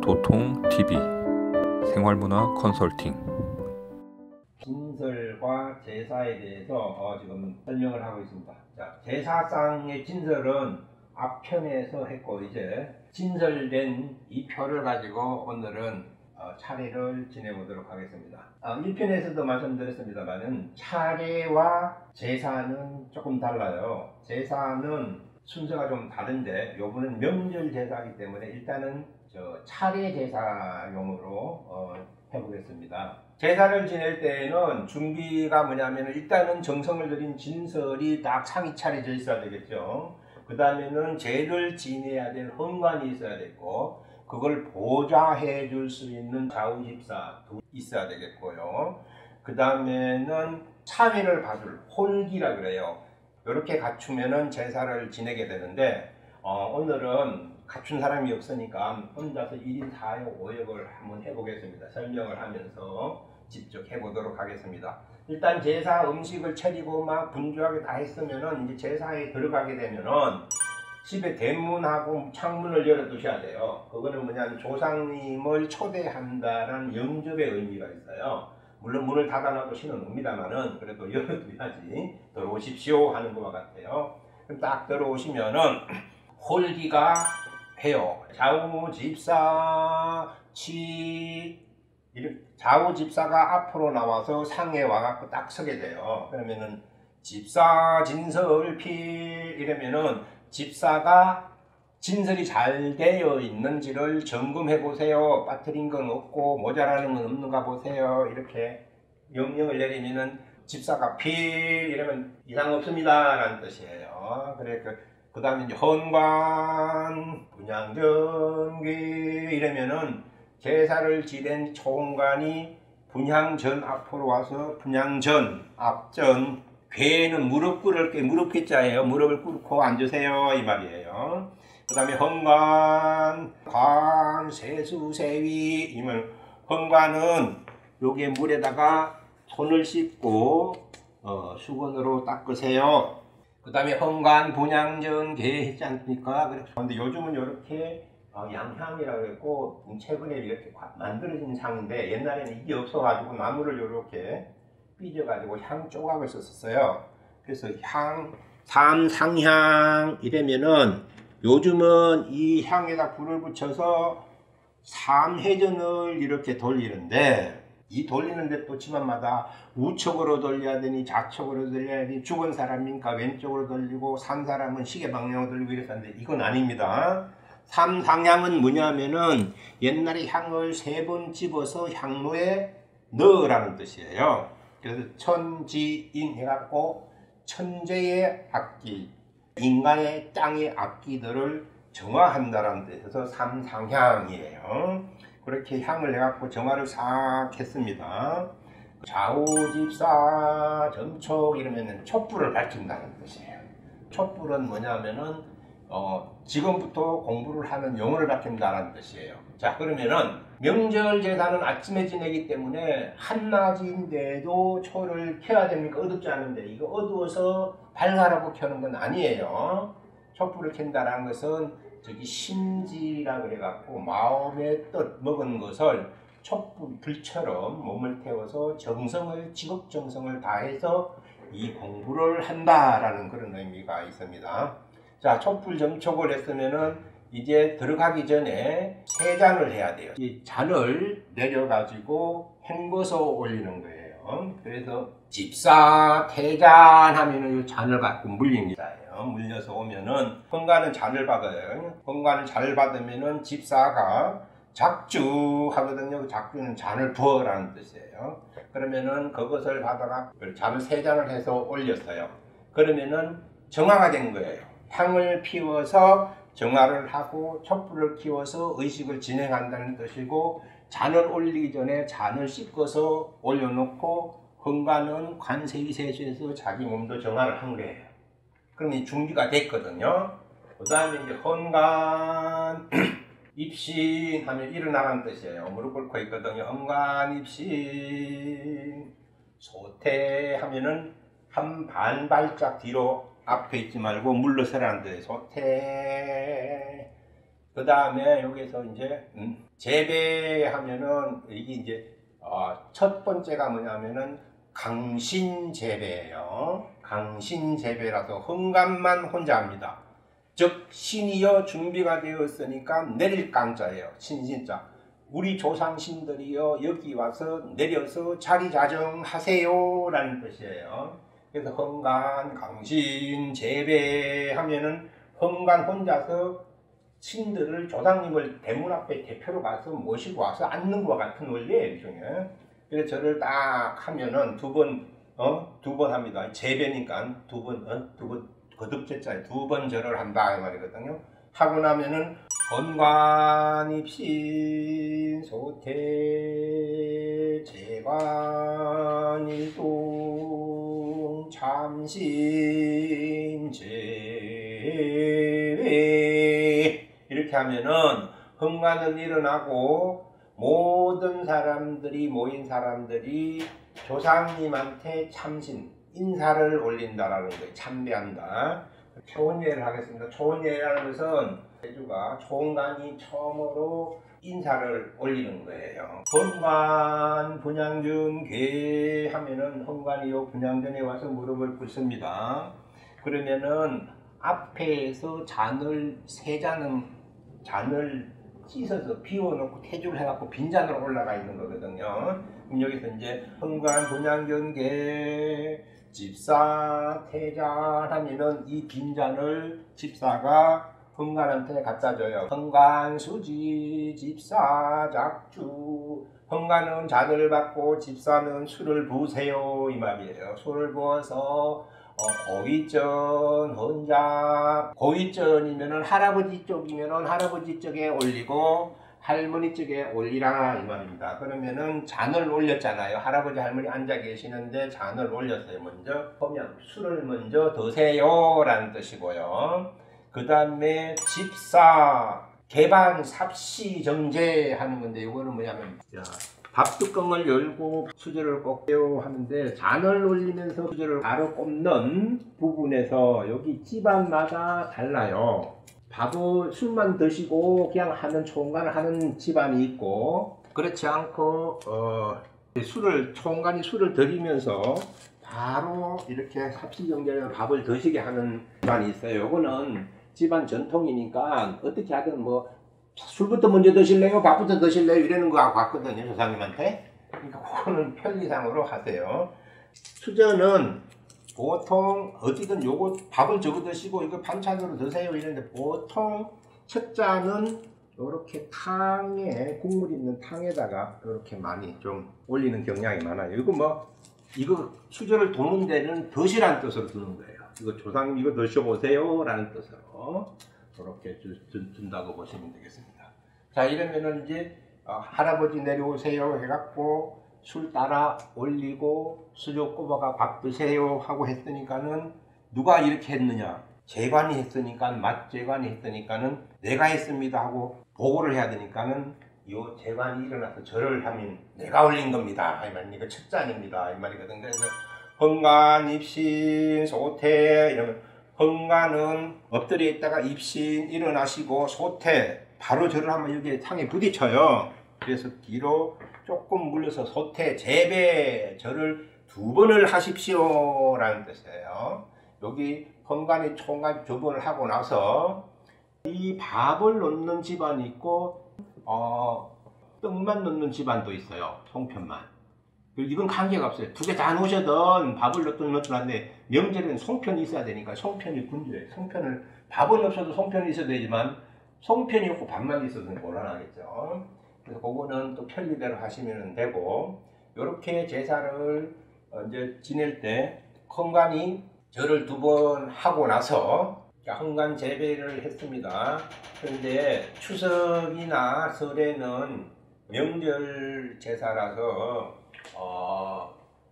도통TV 생활문화 컨설팅. 진설과 제사에 대해서 지금 설명을 하고 있습니다. 자, 제사상의 진설은 앞편에서 했고, 이제 진설된 이 표를 가지고 오늘은 차례를 지내보도록 하겠습니다. 1편에서도 말씀드렸습니다만은 차례와 제사는 조금 달라요. 제사는 순서가 좀 다른데 요번은 명절 제사이기 때문에 일단은 차례 제사용으로 해보겠습니다. 제사를 지낼 때에는 준비가 뭐냐면 일단은 정성을 들인 진설이 딱 상이 차려져 있어야 되겠죠. 그 다음에는 제를 지내야 될 헌관이 있어야 되고, 그걸 보좌해 줄 수 있는 좌우집사 있어야 되겠고요. 그 다음에는 사회를 봐줄 홀기라 그래요. 이렇게 갖추면은 제사를 지내게 되는데, 오늘은 갖춘 사람이 없으니까 혼자서 1인 4역 5역을 한번 해보겠습니다. 설명을 하면서 직접 해보도록 하겠습니다. 일단 제사 음식을 차리고 막 분주하게 다 했으면은 이제 제사에 들어가게 되면은 집에 대문하고 창문을 열어 두셔야 돼요. 그거는 뭐냐면 조상님을 초대한다는 영접의 의미가 있어요. 물론 문을 닫아놔도 신은 옵니다만은 그래도 열어둬야지 들어오십시오 하는 것과 같아요. 그럼 딱 들어오시면은 홀기가 해요. 좌우집사 좌우집사가 앞으로 나와서 상에 와갖고 딱 서게 돼요. 그러면은 집사 진설필 이러면은 집사가 진설이 잘 되어 있는지를 점검해 보세요. 빠뜨린 건 없고 모자라는 건 없는가 보세요. 이렇게 명령을 내리면은 집사가 필 이러면 이상 없습니다 라는 뜻이에요. 그래 그 다음에 이제 헌관 분향전귀 이러면은 제사를 지낸 총관이 분향전 앞으로 와서 분향전 앞전 괴는 무릎 꿇을 게 무릎 꿇자예요. 무릎을 꿇고 앉으세요 이 말이에요. 그 다음에 헌관 관 세수세위 이면 헌관은 요게 물에다가 손을 씻고 수건으로 닦으세요. 그 다음에 헌관 분향전 개 했지 않습니까? 그런데 요즘은 이렇게 양향이라고 했고 최근에 이렇게 만들어진 상인데 옛날에는 이게 없어가지고 나무를 이렇게 삐져가지고 향 조각을 썼었어요. 그래서 삼상향 이러면은 요즘은 이 향에다 불을 붙여서 삼회전을 이렇게 돌리는데, 이 돌리는데 또 집안마다 우측으로 돌려야 되니 좌측으로 돌려야 되니 죽은 사람이니까 왼쪽으로 돌리고 산 사람은 시계 방향으로 돌리고 이랬었는데 이건 아닙니다. 삼상향은 뭐냐면은 옛날에 향을 3번 집어서 향로에 넣으라는 뜻이에요. 그래서 천지인 해갖고 천재의 악기, 인간의 땅의 악기들을 정화한다는 뜻에서 삼상향이에요. 그렇게 향을 해갖고 정화를 싹 했습니다. 좌우집사 점촉 이러면은 촛불을 밝힌다는 뜻이에요. 촛불은 뭐냐면은 지금부터 공부를 하는 영혼을 밝힌다는 뜻이에요. 자, 그러면은 명절 제사는 아침에 지내기 때문에 한낮인데도 초를 켜야 됩니까? 어둡지 않은데 이거 어두워서 밝아라고 켜는 건 아니에요. 촛불을 켠다는 것은 저기 심지라 그래갖고 마음의 뜻 먹은 것을 촛불처럼 몸을 태워서 정성을 지극정성을 다해서 이 공부를 한다라는 그런 의미가 있습니다. 자, 촛불 점촉을 했으면은 이제 들어가기 전에 세 잔을 해야 돼요. 이 잔을 내려가지고 헹궈서 올리는 거예요. 그래서 집사 태잔 하면은 이 잔을 갖고 물립니다. 물려서 오면은 헌관은 잔을 받아요. 헌관을 잘 받으면은 집사가 작주 하거든요. 그 작주는 잔을 부어라는 뜻이에요. 그러면은 그것을 받아가 잔을 3잔을 해서 올렸어요. 그러면은 정화가 된 거예요. 향을 피워서 정화를 하고 촛불을 키워서 의식을 진행한다는 뜻이고, 잔을 올리기 전에 잔을 씻어서 올려놓고 헌관은 관세위세수에서 자기 몸도 정화를 한 거예요. 그럼 이 준비가 됐거든요. 그 다음에 이제 헌관 입신 하면 일어나라는 뜻이에요. 무릎 꿇고 있거든요. 헌관 입신 소태 하면은 한 반 발짝 뒤로 앞에 있지 말고 물러서라는 뜻이에요. 소태 그 다음에 여기서 이제 재배하면은 이게 이제 첫 번째가 뭐냐면은 강신재배예요. 강신재배라서 헝간만 혼자 합니다. 즉 신이여 준비가 되었으니까 내릴 강자예요. 신신자. 우리 조상신들이여 여기 와서 내려서 자리자정하세요 라는 뜻이에요. 그래서 헝간 강신 재배하면은 헝간 혼자서 신들을 조상님을 대문 앞에 대표로 가서 모시고 와서 앉는 것과 같은 원리예요. 일종의. 그래서 저를 딱 하면은 두 번 합니다. 재배니까 두 번 거듭제자에 두 번 절을 한다 이 말이거든요. 하고 나면은 건관입신 소태 재관일동 참신재배 이렇게 하면은 헝간은 일어나고 모든 사람들이 모인 사람들이 조상님한테 참신 인사를 올린다라는 거예요. 참배한다. 초원예를 하겠습니다. 초원예라는 것은 제주가 초원관이 처음으로 인사를 올리는 거예요. 헌관 분양전 궤 하면은 헌관이요 분양전에 와서 무릎을 꿇습니다. 그러면은 앞에서 잔을 세 잔은 잔을 씻어서 비워놓고 태주를 해갖고 빈잔으로 올라가 있는 거거든요. 그럼 여기서 이제 헌관 분양전 궤 집사 태자 하면은 이 빈잔을 집사가 헌관한테 갖다 줘요. 헌관 수지 집사 작주. 헌관은 잔을 받고 집사는 술을 부으세요 이 말이에요. 술을 부어서 고위전 헌작. 고위전이면은 할아버지 쪽이면은 할아버지 쪽에 올리고 할머니 쪽에 올리라 이 말입니다. 그러면은 잔을 올렸잖아요. 할아버지 할머니 앉아 계시는데 잔을 올렸어요. 먼저 그냥 술을 먼저 드세요 라는 뜻이고요. 그 다음에 집사 개반 삽시 정제 하는 건데 이거는 뭐냐면 밥뚜껑을 열고 수저를 꺾게요 하는데 잔을 올리면서 수저를 바로 꼽는 부분에서 여기 집안마다 달라요. 밥을 술만 드시고 그냥 하는 초원간을 하는 집안이 있고 그렇지 않고 초원간이 술을 드리면서 바로 이렇게 삽시정제로 밥을 드시게 하는 집안이 있어요. 이거는 집안 전통이니까 어떻게 하든 뭐 술부터 먼저 드실래요? 밥부터 드실래요? 이러는 거 같거든요. 조상님한테. 그러니까 그거는 편리상으로 하세요. 수저는 보통 어디든 요거 밥을 적어 드시고 이거 반찬으로 드세요 이랬는데 보통 첫 잔은 이렇게 탕에 국물 있는 탕에다가 이렇게 많이 좀 올리는 경향이 많아요. 이거 수저를 도는 데는 드시라는 뜻으로 두는 거예요. 이거 조상님 이거 드셔보세요 라는 뜻으로 이렇게 준다고 보시면 되겠습니다. 자 이러면은 이제 할아버지 내려오세요 해갖고 술 따라 올리고 수저 꼽아가 밥 드세요 하고 했으니까는 누가 이렇게 했느냐? 재관이 했으니까 맛재관이 했으니까는 내가 했습니다 하고 보고를 해야 되니까는 요 재관이 일어나서 절을 하면 내가 올린 겁니다 이 말이니까 첫 잔입니다 이 말이거든요. 그래서 헌관 입신 소태 이러면 헌관은 엎드려 있다가 입신 일어나시고 소태 바로 절을 하면 여기 상에 부딪혀요. 그래서 뒤로 조금 물려서 소태 재배 절을 두 번을 하십시오 라는 뜻이에요. 여기 헌관이 총괄 두 번을 하고 나서 이 밥을 넣는 집안이 있고 떡만 넣는 집안도 있어요. 송편만. 이건 관계가 없어요. 두 개 다 넣으셔든 밥을 넣든 넣든한데 명절에는 송편이 있어야 되니까 송편이 군주예요. 밥을 넣어도 송편이 있어야 되지만 송편이 없고 밥만 있어서는 곤란하겠죠. 그래서 그거는 또 편리대로 하시면 되고 이렇게 제사를 이제 지낼 때 헌관이 절을 두 번 하고 나서 헌관 재배를 했습니다. 그런데 추석이나 설에는 명절 제사라서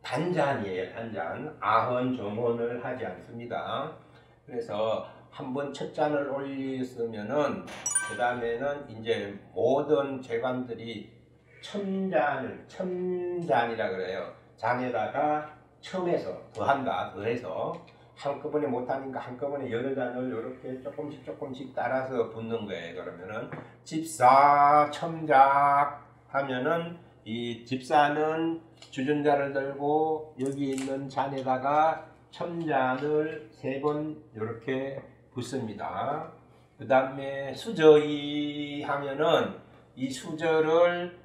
단잔이에요. 단잔. 아헌, 정헌을 하지 않습니다. 그래서 한번 첫 잔을 올렸으면은 그 다음에는 이제 모든 재관들이 첨잔이라 그래요. 잔에다가 첨해서 더한다. 더해서 한꺼번에 못하니까 한꺼번에 여러 잔을 이렇게 조금씩 따라서 붓는 거예요. 그러면은 집사 첨작 하면은 이 집사는 주전자를 들고 여기 있는 잔에다가 첨잔을 3번 이렇게 붓습니다. 그 다음에 수저이 하면은 이 수저를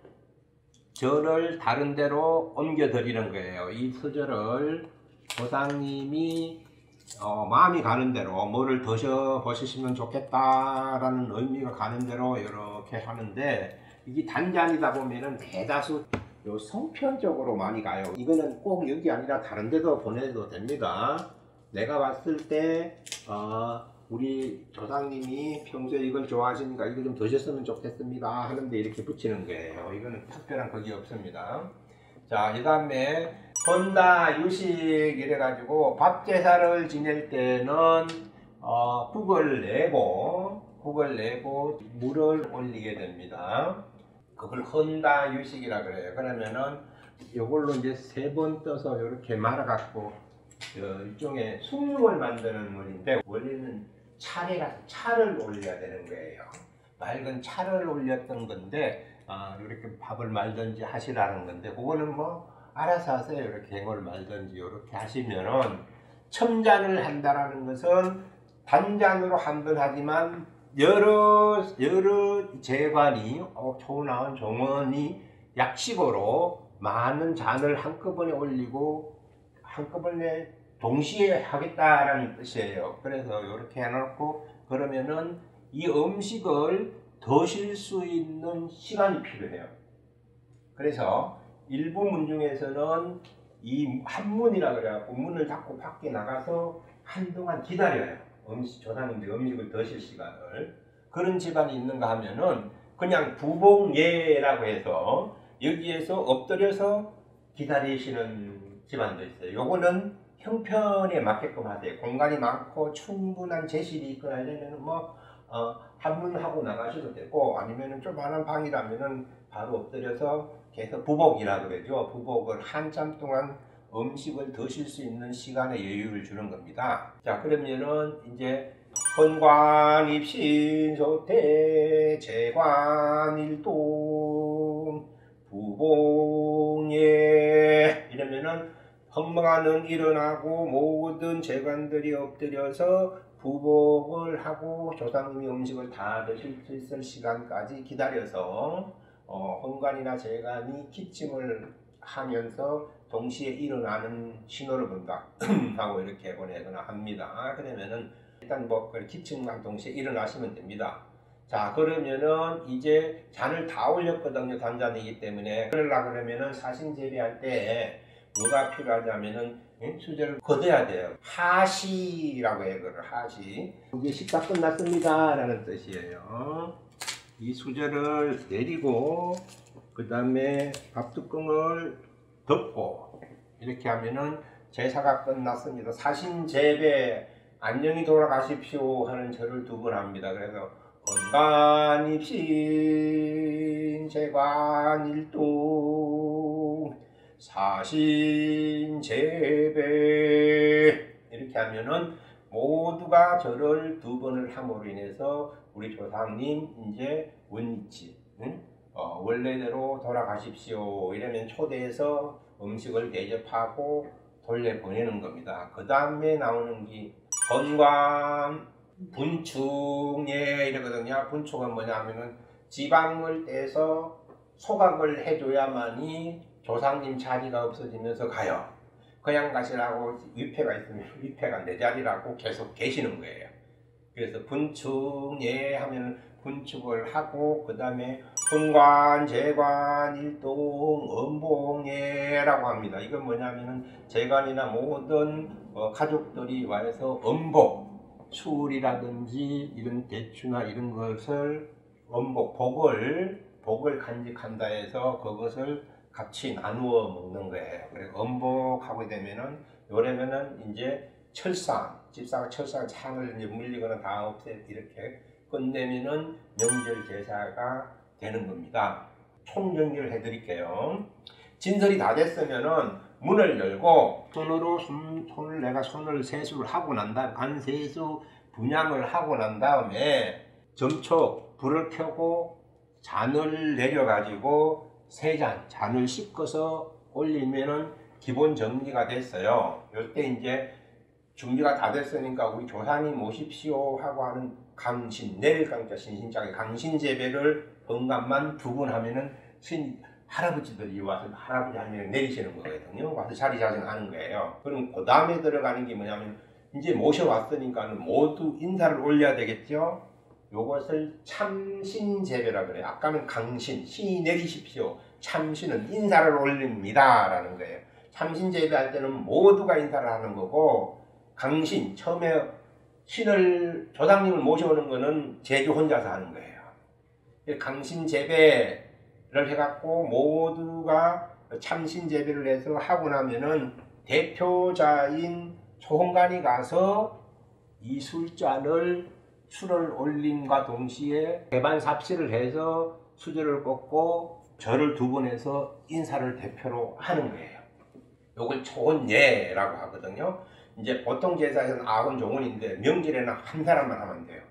저를 다른 데로 옮겨 드리는 거예요. 이 수저를 조상님이 마음이 가는 대로 뭐를 드셔 보시면 좋겠다라는 의미가 가는 대로 이렇게 하는데, 이게 단잔이다 보면은 대다수 요 송편 쪽으로 많이 가요. 이거는 꼭 여기 아니라 다른 데도 보내도 됩니다. 내가 봤을 때 우리 조상님이 평소에 이걸 좋아하시니까 이거 좀 드셨으면 좋겠습니다 하는데 이렇게 붙이는 거예요. 이거는 특별한 그게 없습니다. 자, 그 다음에 혼다 유식 이래가지고 밥 제사를 지낼 때는 국을 내고 물을 올리게 됩니다. 그걸 헌다 유식이라 그래요. 그러면은 이걸로 이제 3번 떠서 이렇게 말아갖고 일종의 숭늉을 만드는 물인데, 원래는 차를 올려야 되는 거예요. 맑은 차를 올렸던 건데 이렇게 밥을 말든지 하시라는 건데, 그거는 뭐 알아서 하세요. 이렇게 갱을 말든지 이렇게 하시면은, 첨잔을 한다라는 것은 단잔으로 한 번 하지만 여러 재관이 초나온 종원이 약식으로 많은 잔을 한꺼번에 올리고 한꺼번에 동시에 하겠다라는 뜻이에요. 그래서 이렇게 해놓고 그러면은 이 음식을 드실 수 있는 시간이 필요해요. 그래서 일부 문 중에서는 이 한문이라 그래갖고 문을 닫고 밖에 나가서 한동안 기다려요. 조상님들 음식을 드실 시간을. 그런 집안이 있는가 하면은 그냥 부봉예라고 해서 여기에서 엎드려서 기다리시는 집안도 있어요. 요거는 형편에 맞게끔 하세요. 공간이 많고 충분한 제실이 있거나 이러면 한문하고 나가셔도 되고, 아니면은 조그마한 방이라면은 바로 엎드려서 계속 부복이라 그러죠. 부복을 한참 동안 음식을 드실 수 있는 시간의 여유를 주는 겁니다. 자, 그러면은 이제 헌관입신소태 재관일동 부봉예 이러면은 헌관은 일어나고 모든 재관들이 엎드려서 부복을 하고 조상님이 음식을 다 드실 수 있을 시간까지 기다려서 헌관이나 재관이 기침을 하면서 동시에 일어나는 신호를 본다 하고 이렇게 보내거나 합니다. 그러면은 일단 기침만 동시에 일어나시면 됩니다. 자, 그러면은 이제 잔을 다 올렸거든요. 단잔이기 때문에. 그러려고 그러면은 사신 재배할 때 뭐가 필요하냐면은 수저를 걷어야 돼요. 하시라고 해요. 그걸 하시. 이제 식사 끝났습니다 라는 뜻이에요. 이 수저를 내리고 그 다음에 밥뚜껑을 덮고 이렇게 하면은 제사가 끝났습니다. 사신 재배 안녕히 돌아가십시오 하는 절을 2번 합니다. 그래서 건간입신 재관일동 사신 재배 이렇게 하면은 모두가 절을 2번을 함으로 인해서 우리 조상님 이제 원위치 원래대로 돌아가십시오 이러면 초대해서 음식을 대접하고 돌려보내는 겁니다. 그 다음에 나오는 게 건관 분축예 이러거든요. 분축은 뭐냐면은 지방을 떼서 소각을 해줘야만이 조상님 자리가 없어지면서 가요. 그냥 가시라고 위패가 있으면 위패가 내 자리라고 계속 계시는 거예요. 그래서 분축예 하면 분축을 하고 그 다음에 헌관, 재관, 일동, 음봉예라고 합니다. 이건 뭐냐면은 재관이나 모든 가족들이 와서 음복, 술이라든지 이런 대추나 이런 것을 음복, 복을 간직한다 해서 그것을 같이 나누어 먹는 거예요. 그래서 음복하게 되면은 요래면은 이제 철상, 집사가 철상 창을 이제 물리거나 다 없애 이렇게 끝내면은 명절 제사가 되는 겁니다. 총정리를 해드릴게요. 진설이 다 됐으면은 문을 열고 손으로 손을 세수를 하고 난 다음 간 세수 분양을 하고 난 다음에 점초 불을 켜고 잔을 내려 가지고 세 잔을 씻어서 올리면은 기본 정리가 됐어요. 이때 이제 준비가 다 됐으니까 우리 조상님 오십시오 하고 하는 강신, 내릴 강자 신신장에 강신 재배를 번간만 두 번 하면은 할아버지들이 와서 할아버지 할머니 내리시는 거거든요. 와서 자리 자정하는 거예요. 그럼 그 다음에 들어가는 게 뭐냐면 이제 모셔왔으니까 모두 인사를 올려야 되겠죠. 요것을 참신 재배라 그래요. 아까는 강신, 신이 내리십시오. 참신은 인사를 올립니다 라는 거예요. 참신 재배할 때는 모두가 인사를 하는 거고, 강신, 처음에 신을, 조상님을 모셔오는 거는 제주 혼자서 하는 거예요. 강신 재배를 해갖고 모두가 참신 재배를 해서 하고 나면은 대표자인 초혼간이 가서 이 술잔을 술을 올림과 동시에 개반삽시를 해서 수저를 꽂고 절을 두 번 해서 인사를 대표로 하는 거예요. 요걸 초혼예라고 하거든요. 이제 보통 제사에서는 아흔 종원인데 명절에는 한 사람만 하면 돼요.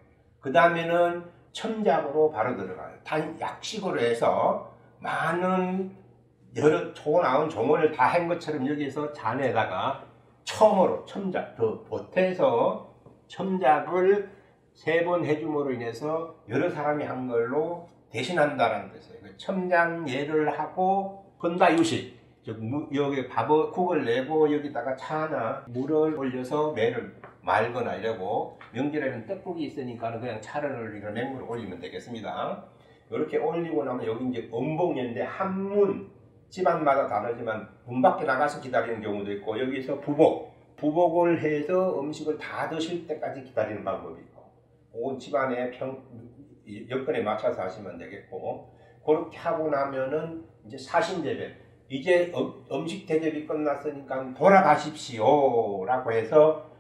그 다음에는 첨작으로 바로 들어가요. 단 약식으로 해서 많은 여러 초혼 아흔 종원을 다 한 것처럼 여기서 잔에다가 처음으로 첨작 더 보태서 첨작을 세 번 해줌으로 인해서 여러 사람이 한 걸로 대신한다라는 뜻이에요. 첨장예를 하고 건다유식, 여기 국을 내고 여기다가 차나 물을 올려서 매를 말거나 이러고, 명절에는 떡국이 있으니까 그냥 차를 올리거나 맹물을 올리면 되겠습니다. 이렇게 올리고 나면 여기 이제 음복인데 한문 집안마다 다르지만 문 밖에 나가서 기다리는 경우도 있고, 여기서 부복을 해서 음식을 다 드실 때까지 기다리는 방법이 있고, 온 집안의 여건에 맞춰서 하시면 되겠고, 그렇게 하고 나면은 이제 사신재배, 이제 음식 대접이 끝났으니까 돌아가십시오 라고 해서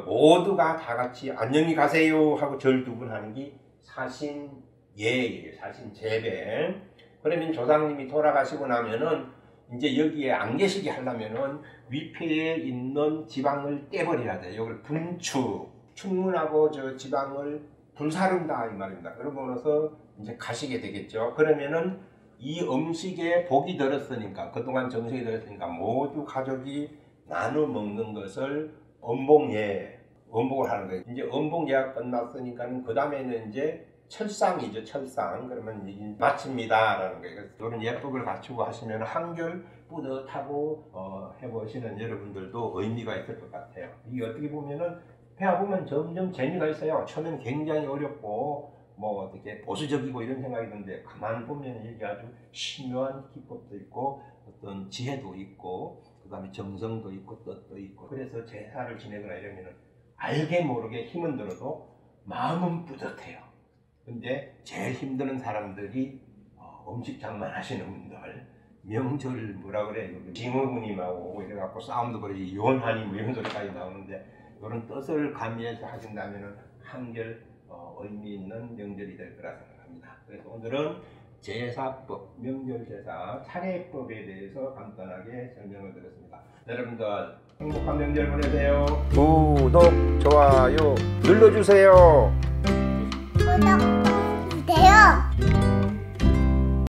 모두가 다 같이 안녕히 가세요 하고 절 두 번 하는 게 사신예예요. 사신재배. 그러면 조상님이 돌아가시고 나면은 이제 여기에 안 계시게 하려면은 위패에 있는 지방을 떼버려야 돼요. 이걸 충문하고 저 지방을 불사른다 이 말입니다. 그러면서 이제 가시게 되겠죠. 그러면은 이 음식에 복이 들었으니까, 그동안 정성이 들었으니까 모두 가족이 나눠 먹는 것을 음복을 하는 거예요. 이제 음복예가 끝났으니까 그 다음에는 이제 철상이죠. 철상. 그러면 이제 마칩니다라는 거예요. 그래서 이런 예법을 갖추고 하시면 한결 뿌듯하고 해보시는 여러분들도 의미가 있을 것 같아요. 이게 어떻게 보면은 해보면 점점 재미가 있어요. 처음엔 굉장히 어렵고 뭐 어떻게 보수적이고 이런 생각이 드는데, 가만 보면 이게 아주 심오한 기법도 있고 어떤 지혜도 있고 그 다음에 정성도 있고 뜻도 있고, 그래서 제사를 지내거나 이러면은 알게 모르게 힘은 들어도 마음은 뿌듯해요. 근데 제일 힘드는 사람들이 음식 장만하시는 분들, 명절 뭐라 그래, 징어부님하고 이래갖고 싸움도 벌이지, 요원하니 뭐 이런 소리까지 나오는데, 이런 뜻을 가미해서 하신다면은 한결 의미 있는 명절이 될 거라 생각합니다. 그래서 오늘은 제사법, 명절제사, 차례법에 대해서 간단하게 설명을 드렸습니다. 여러분들 행복한 명절 보내세요. 구독, 좋아요 눌러주세요. 구독, 돼요.